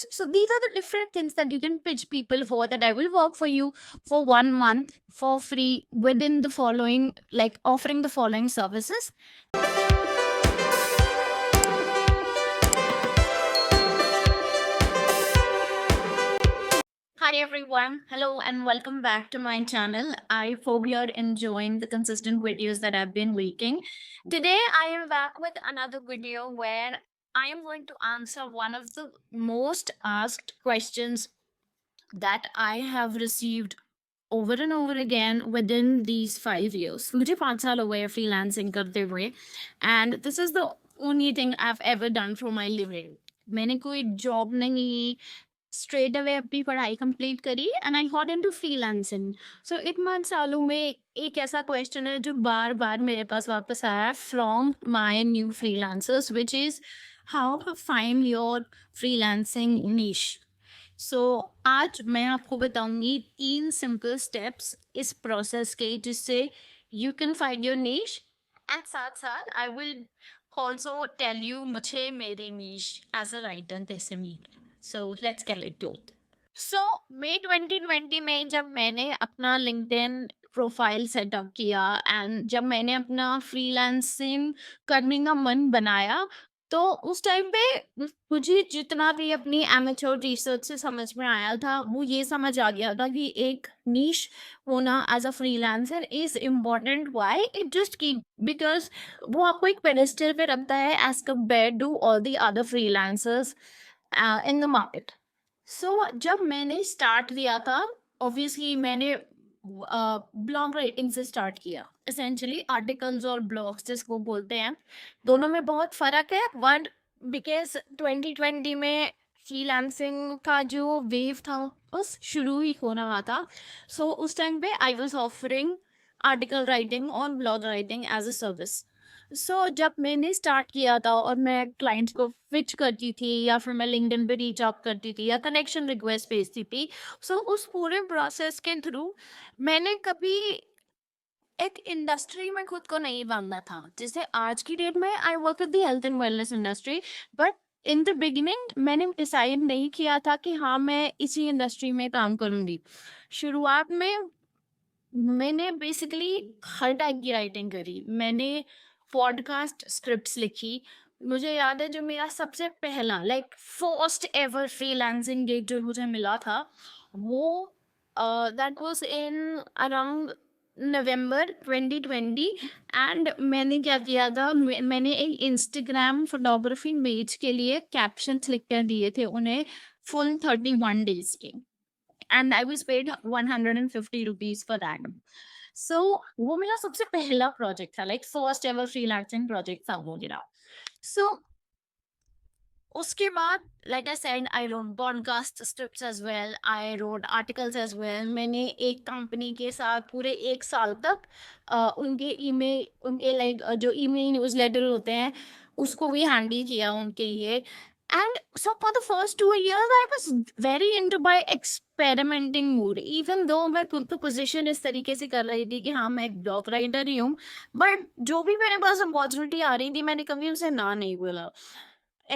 So these are the different things that you can pitch people for, that I will work for you for 1 month for free within the following, like offering the following services. Hi everyone, hello and welcome back to my channel. I hope you're enjoying the consistent videos that I've been making. Today I am back with another video where I am going to answer one of the most asked questions that I have received over and over again within these 5 years. मुझे 5 साल हो गए freelancing करते हुए, and this is the only thing I've ever done for my living. मैंने कोई job नहीं, straight away अपनी पढ़ाई कंप्लीट करी and I got into freelancing. So इतने सालों में एक ऐसा क्वेश्चन है जो बार बार मेरे पास वापस आया from my new freelancers, which is how to find your freelancing niche. सो आज मैं आपको बताऊंगी 3 सिंपल स्टेप्स इस प्रोसेस के, जिससे you can find your niche, and साथ साथ I will also tell you मुझे मेरे नीश एज अ राइटर कैसे मिले. So let's get it to. So May 2020 में जब मैंने अपना लिंक्डइन प्रोफाइल सेटअप किया एंड जब मैंने अपना फ्रीलांसिंग करने का मन बनाया, तो उस टाइम पे मुझे जितना भी अपनी एमेच्योर रिसर्च से समझ में आया था, वो ये समझ आ गया था कि एक नीश होना as a freelancer is important. Why it just की बिकॉज वो आपको एक पेडेस्टल पे रखता है as compared to all the other freelancers in the market. So जब मैंने स्टार्ट किया था, ऑब्वियसली मैंने ब्लॉग राइटिंग से स्टार्ट किया. एसेंशली आर्टिकल्स और ब्लॉग्स जिसको बोलते हैं, दोनों में बहुत फ़र्क है. वन, बिकॉज 2020 में फ्रीलांसिंग का जो वेव था बस शुरू ही हो रहा था. सो उस टाइम पे I was offering article writing और blog writing as a service. So जब मैंने स्टार्ट किया था और मैं क्लाइंट्स को फिच करती थी या फिर मैं लिंक्डइन पे रीच आउट करती थी या कनेक्शन रिक्वेस्ट भेजती थी, सो उस पूरे प्रोसेस के थ्रू मैंने कभी एक इंडस्ट्री में खुद को नहीं बांधा था. जैसे आज की डेट में I work with the health and wellness industry, but in the beginning मैंने डिसाइड नहीं किया था कि हाँ मैं इसी इंडस्ट्री में काम करूँगी. शुरुआत में मैंने बेसिकली हर टाइप की राइटिंग करी. मैंने पॉडकास्ट स्क्रिप्ट्स लिखी. मुझे याद है जो मेरा सबसे पहला like first ever freelancing gig जो मुझे मिला था, वो that was in around November 2020. And मैंने क्या किया था, मैंने एक इंस्टाग्राम फोटोग्राफी पेज के लिए कैप्शंस लिख कर दिए थे उन्हें फुल 31 डेज के, and I was paid 150 rupees for that. So वो मेरा सबसे पहला प्रोजेक्ट था, like first ever freelancing project था वो मेरा. सो उसके बाद like I said I wrote podcast scripts as well, I wrote articles as well. मैंने एक कंपनी के साथ पूरे 1 साल तक उनके लाइक जो ईमेल न्यूज़ लेटर होते हैं उसको भी हैंडल किया उनके लिए. And so for the first 2 years, I was very into my experimenting mood. Even though मैं खुद को पोजीशन इस तरीके से कर रही थी कि हाँ मैं एक ब्लॉग राइटर ही हूँ, बट जो भी मेरे पास अपॉर्चुनिटी आ रही थी मैंने कभी उसे ना नहीं बोला.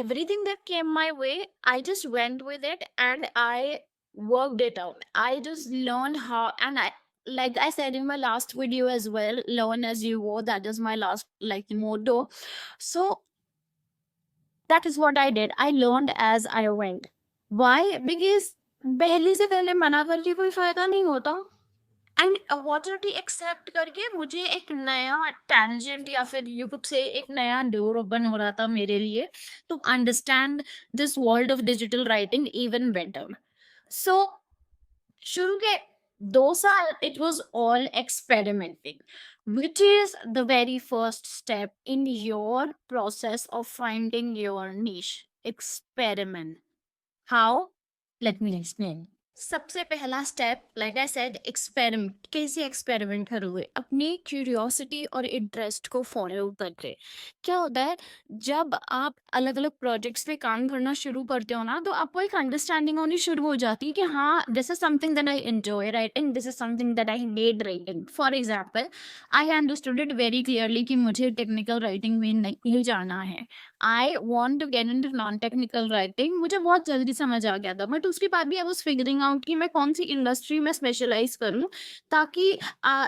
Everything that came my way, I just went with it and I worked it out. I just learned how, and I, like I said in my last video as well, learn as you go. That is my last like motto. So that is what I did. I learned as I went. Why? Because पहले से पहले मना करके कोई फायदा नहीं होता. And opportunity accept करके मुझे एक नया टेंजेंट या फिर यू कुड से एक नया डोर ओपन हो रहा था मेरे लिए to understand this world of digital writing even better. So शुरू के 2 साल it was all experimenting, which is the very first step in your process of finding your niche. Experiment. How? Let me explain. सबसे पहला step like I said experiment. कैसे experiment करोगे? अपनी curiosity और interest को फॉलो करके. क्या होता है जब आप अलग अलग प्रोजेक्ट्स पे काम करना शुरू करते हो ना, तो आपको एक अंडरस्टैंडिंग होनी शुरू हो जाती है कि हाँ this is something that I enjoy writing, this is something that I need writing. For example I understood it very clearly कि मुझे टेक्निकल राइटिंग में नहीं जाना है. I want to get into non technical writing, मुझे बहुत जल्दी समझ आ गया था, बट उसके बाद भी आई वाज फिगरिंग आउट कि मैं कौन सी इंडस्ट्री में स्पेशलाइज करूं, ताकि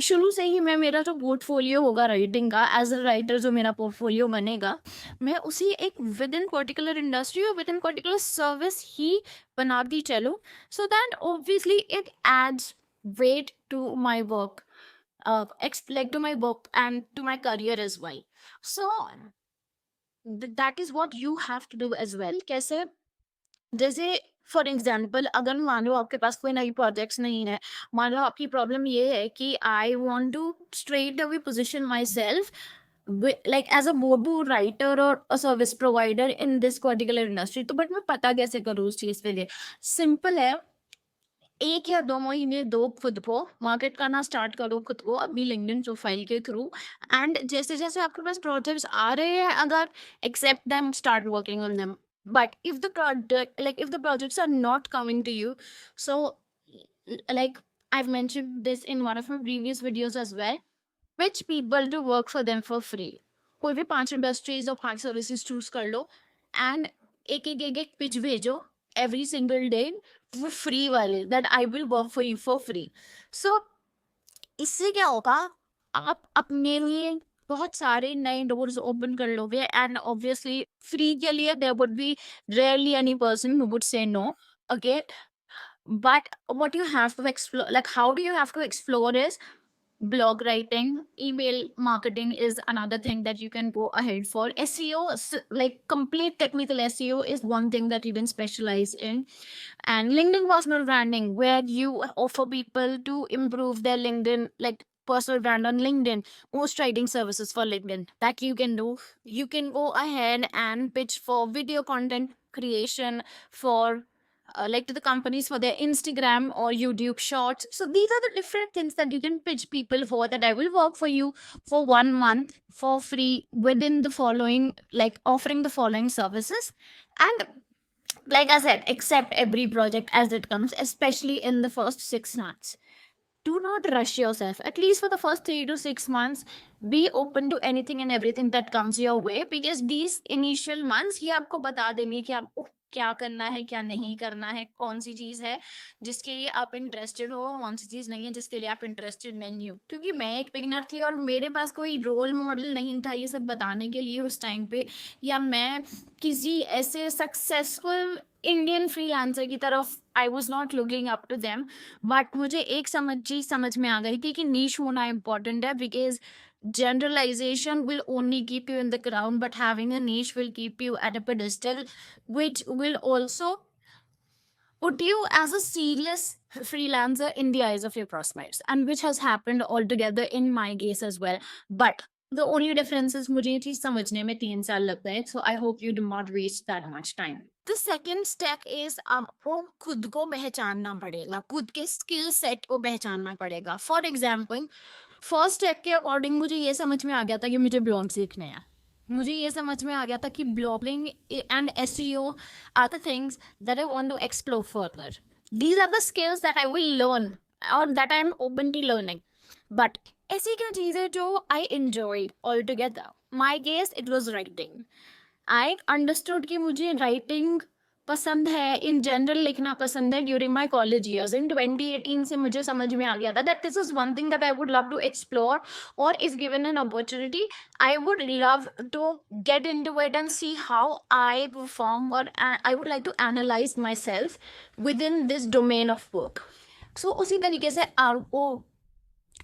शुरू से ही मैं, मेरा जो पोर्टफोलियो होगा राइटिंग का, एज अ राइटर जो मेरा पोर्टफोलियो बनेगा, मैं उसी एक विद इन पर्टिकुलर इंडस्ट्री और विद इन पर्टिकुलर सर्विस ही बनाती चलूँ, so that obviously it adds weight to my work, like to my work and to my career as well. So that is what you have to do as well. कैसे, जैसे for example, अगर मान लो आपके पास कोई नई projects नहीं है, मान लो आपकी प्रॉब्लम ये है कि I want to straight away position myself like as a bobo writer or a service provider in this particular industry, तो बट मैं पता कैसे करूँ उस चीज़ के लिए? सिंपल है, 1 या 2 महीने दो खुद को, मार्केट करना स्टार्ट करो खुद को अपनी लिंक्डइन प्रोफाइल के थ्रू, एंड जैसे-जैसे आपके पास प्रोजेक्ट्स आ रहे हैं, अगर accept them, start working on them. But if the product like if the projects are not coming to you, so like I've mentioned this in one of my previous videos as well, which people to work for them for free. कोई भी 5 industries और 5 services choose कर लो, and एक pitch भेजो every single day, वो free वाले, that I will work for you for free. So इससे क्या होगा, आप अपने लिए बहुत सारे नए डोर्स ओपन कर लोगे, एंड ऑब्वियसली फ्री के लिए there would be rarely any person who would say no again. But what you have to explore, like how do you have to explore is blog writing, email marketing is another thing that you can go ahead for. SEO, like complete technical SEO is one thing that you can specialize in. And LinkedIn personal branding, where you offer people to improve their LinkedIn, like personal brand on LinkedIn, post writing services for LinkedIn that you can do. You can go ahead and pitch for video content creation for like to the companies for their Instagram or YouTube shorts. So these are the different things that you can pitch people for, that I will work for you for 1 month for free within the following, like offering the following services. And like I said, accept every project as it comes, especially in the first 6 months. Do not rush yourself. At least for the first 3 to 6 months, be open to anything and everything that comes your way, because these initial months ये आपको बता देंगे कि आपको क्या करना है, क्या नहीं करना है, कौन सी चीज़ है जिसके लिए आप इंटरेस्टेड हो, कौन सी चीज़ नहीं है जिसके लिए आप इंटरेस्टेड नहीं हो। क्योंकि मैं एक बिगिनर थी और मेरे पास कोई रोल मॉडल नहीं था ये सब बताने के लिए उस टाइम पे, या मैं किसी ऐसे सक्सेसफुल इंडियन फ्रीलांसर की तरफ I was not looking up to them. But मुझे एक चीज़ समझ में आ गई थी कि नीश होना इम्पॉर्टेंट है, because generalization will only keep you in the ground, but having a niche will keep you at a pedestal, which will also put you as a serious freelancer in the eyes of your prospects, and which has happened altogether in my case as well. But the only difference is मुझे ये चीज़ समझने में 3 साल लगता है, so I hope you do not waste that much time. The second step is आपको खुद को पहचानना पड़ेगा, खुद के स्किल सेट को पहचानना पड़ेगा। फॉर एग्जाम्पल, फर्स्ट स्टेप के अकॉर्डिंग मुझे ये समझ में आ गया था कि मुझे ब्लॉग सीखने हैं। मुझे ये समझ में आ गया था कि blogging and SEO are the things that I want to explore further. These are the skills that I will learn or that I am openly learning. But ऐसी क्या चीज़ है जो I enjoy altogether? My case, it was writing. I understood कि मुझे writing पसंद है, in general लिखना पसंद है during my college years. In 2018 से मुझे समझ में आ गया था that this is one thing that I would love to explore, और is given an opportunity I would love to get into it and see how I perform, और I would like to analyse myself within this domain of work. So उसी तरीके से आपको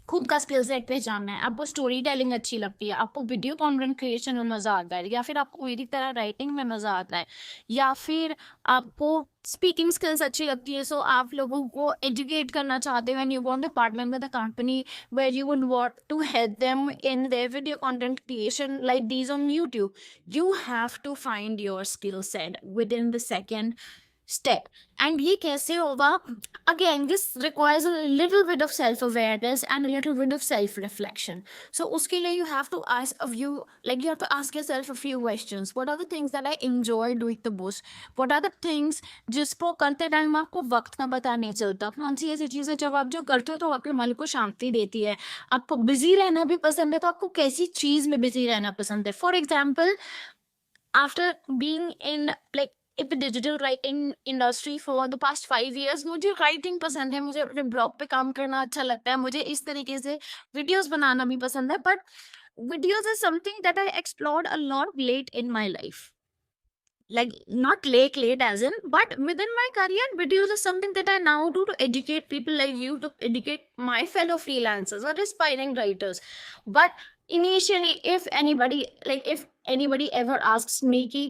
खुद का skill set पहचानना है। आपको स्टोरी टेलिंग अच्छी लगती है, आपको वीडियो कंटेंट क्रिएशन में मज़ा आता है, या फिर आपको मेरी तरह राइटिंग में मज़ा आता है, या फिर आपको स्पीकिंग स्किल्स अच्छी लगती है, सो आप लोगों को एजुकेट करना चाहते हो and you want to partner with a company where you would want to help them in their video content creation like these on YouTube. You have to find your skill set within the second step. And ये कैसे होगा? Again, this requires a little bit of self-awareness and a little bit of self-reflection. So उसके लिए you have to ask a few, like you have to ask yourself a few questions. What are the things that I enjoy doing the most? What are the things जिसको करते time आपको वक्त का पता नहीं चलता? कौन सी ऐसी चीज़ें जब आप जो करते हो तो आपके मन को शांति देती है? आपको बिजी रहना भी पसंद है, तो आपको कैसी चीज़ में बिजी रहना पसंद है? For example, after being in like if the digital writing industry for the past 5 years, मुझे writing पसंद है, मुझे अपने blog पे काम करना अच्छा लगता है, मुझे इस तरीके से videos बनाना भी पसंद है, but videos is something that I explored a lot late in my life. Like not late as in, but within my career, videos is something that I now do to educate people like you, to educate my fellow freelancers or aspiring writers. But initially, if anybody ever asks me ki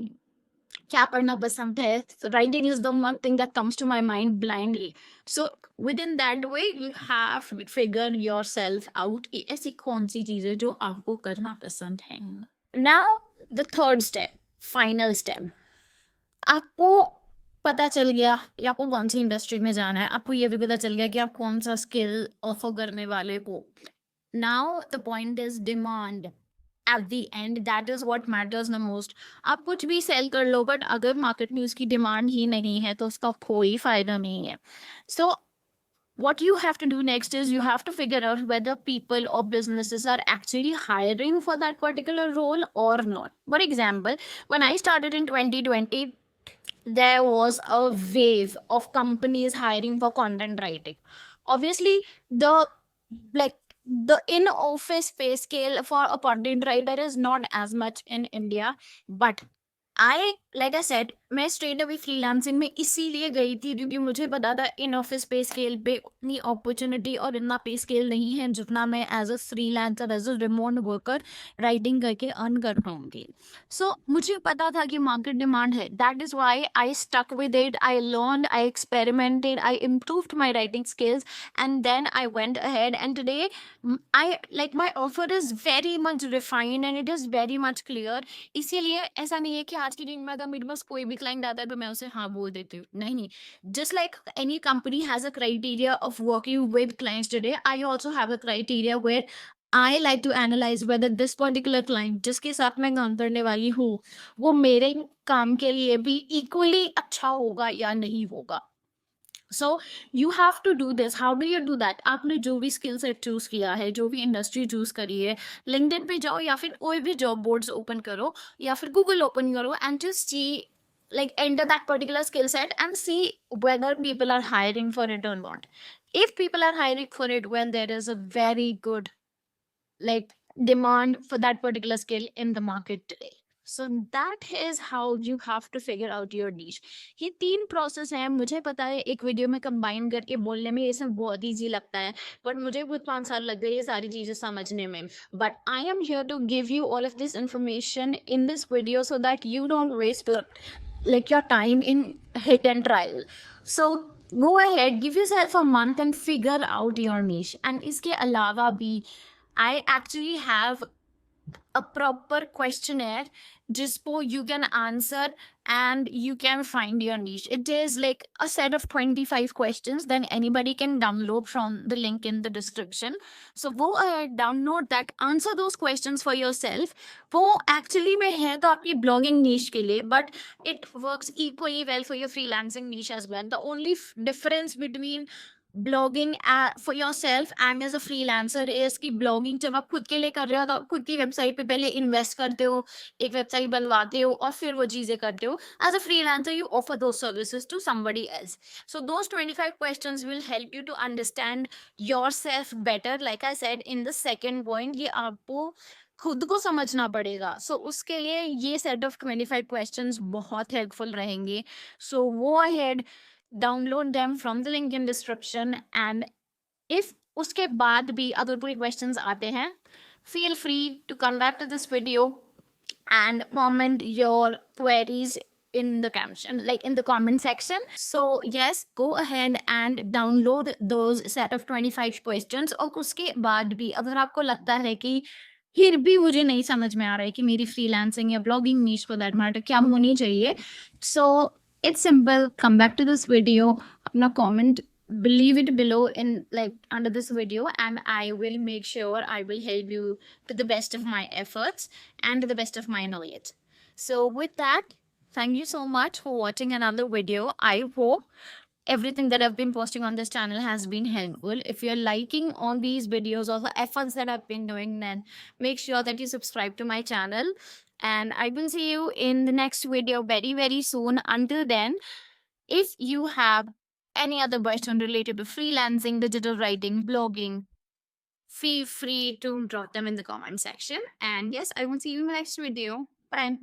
क्या पढ़ना पसंद है, writing is the one thing that comes to my mind blindly. So within that way, you have to figure yourself out कि ऐसी कौन सी चीजें जो आपको करना पसंद है. Now the third step, final step. आपको पता चल गया कि आपको कौन सी इंडस्ट्री में जाना है, आपको ये भी पता चल गया कि आप कौन सा स्किल ऑफर करने वाले हो. Now the point is demand. At the end that is what matters the most. आप कुछ भी सेल कर लो, बट अगर मार्केट में उसकी डिमांड ही नहीं है तो उसका कोई फायदा नहीं है. सो what you have to do next is you have to figure out whether people or businesses are actually hiring for that particular role or not. For example, when I started in 2020, there was a wave of companies hiring for content writing. Obviously, the like the in office pay scale for a content writer is not as much in India, but like I said, मैं straight away freelancing में इसीलिए गई थी क्योंकि मुझे पता था in office पे स्केल पे उतनी अपॉर्चुनिटी और इतना पे स्केल नहीं है जितना मैं as a freelancer, as a remote worker writing करके अर्न कर पाऊंगी. सो मुझे पता था कि मार्केट डिमांड है. That is why I stuck with it. I learn, I experimented, I improved my writing skills, and then I went ahead. And today I like my offer is very much refined and it is very much clear. इसीलिए ऐसा नहीं है कि आज की दिन में अगर मेरे पास कोई भी क्लाइंट आता है तो मैं उसे हाँ बोल देती हूँ. नहीं नहीं. Just like any company has a criteria of working with clients today, I also have a criteria where I like to analyse whether this particular client जिसके साथ मैं काम करने वाली हूँ वो मेरे काम के लिए भी इक्वली अच्छा होगा या नहीं होगा. So you have to do this. How do you do that? आपने जो भी स्किल सेट चूज किया है, जो भी इंडस्ट्री चूज करी है, लिंक्डइन पे जाओ या फिर कोई भी जॉब बोर्ड्स ओपन करो या फिर गूगल ओपन करो and just see, like enter that particular skill set and see whether people are hiring for it or not. If people are hiring for it, well, there is a very good like demand for that particular skill in the market today. So that is how you have to figure out your niche. ये 3 process हैं. मुझे पता है एक video में combine करके बोलने में ये सब बहुत ईजी लगता है, बट मुझे खुद 5 साल लग गए ये सारी चीजें समझने में. But I am here to give you all of this information in this video so that you don't waste like your time in hit and trial. So go ahead, give yourself a month and figure out your niche. And इसके अलावा भी I actually have a proper questionnaire just for you can answer and you can find your niche. It is like a set of 25 questions, then anybody can download from the link in the description. So go ahead, download that, answer those questions for yourself. वो actually में है तो आपकी blogging niche के लिए, but it works equally well for your freelancing niche as well. The only difference between blogging for yourself and as a freelancer is कि blogging जब आप खुद के लिए कर रहे हो तो आप खुद की वेबसाइट पे पहले इन्वेस्ट करते हो, एक वेबसाइट बनवाते हो और फिर वो चीज़ें करते हो. As a freelancer you offer दो services to somebody else. So those 25 questions will help you to understand yourself better. Like I said in the second point, ये आपको खुद को समझना पड़ेगा. सो उसके लिए ये सेट ऑफ 25 क्वेश्चंस बहुत हेल्पफुल रहेंगे. So go ahead, download them from the link in description, and if उसके बाद भी अगर कोई questions आते हैं, feel free to come back to this video and comment your queries in the caption, like in the comment section. So yes, go ahead and download those set of 25 questions. और उसके बाद भी अगर आपको लगता है कि फिर भी मुझे नहीं समझ में आ रहा है कि मेरी फ्रीलांसिंग या blogging niche for that matter क्या होनी चाहिए, so it's simple. Come back to this video, अपना comment, believe it below in like under this video, and I will make sure I will help you to the best of my efforts and to the best of my knowledge. So with that, thank you so much for watching another video. I hope everything that I've been posting on this channel has been helpful. If you're liking all these videos or the efforts that I've been doing, then make sure that you subscribe to my channel And I will see you in the next video very, very soon. Until then, if you have any other question related to freelancing, digital writing, blogging, feel free to drop them in the comment section. And yes, I will see you in the next video. Bye.